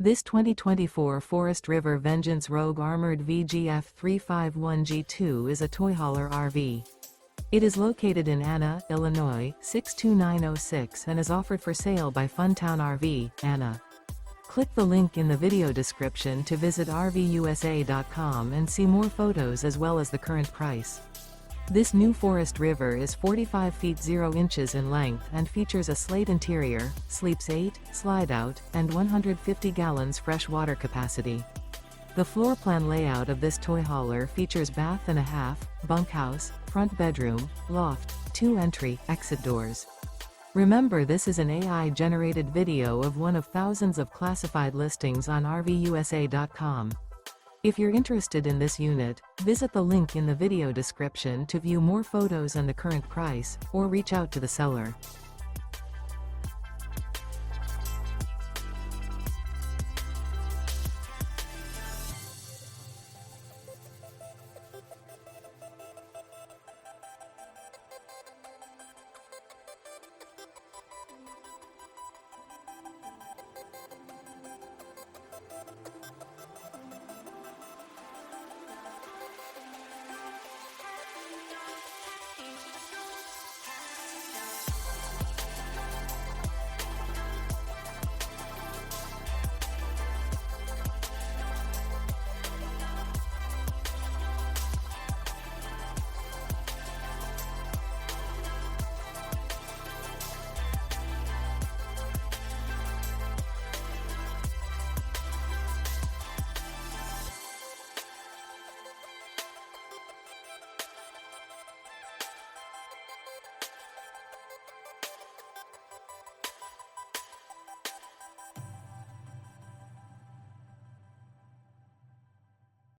This 2024 Forest River Vengeance Rogue Armored VGF 351G2 is a toy hauler RV. It is located in Anna, Illinois, 62906 and is offered for sale by Funtown RV, Anna. Click the link in the video description to visit RVUSA.com and see more photos as well as the current price. This new Forest River is 45 feet 0 inches in length and features a SLATE interior, sleeps 8, Slideout, and 150 gallons fresh water capacity. The floor plan layout of this toy hauler features bath and a half, bunkhouse, front bedroom, loft, 2 entry, exit doors. Remember, this is an AI-generated video of one of thousands of classified listings on RVUSA.com. If you're interested in this unit, visit the link in the video description to view more photos and the current price, or reach out to the seller.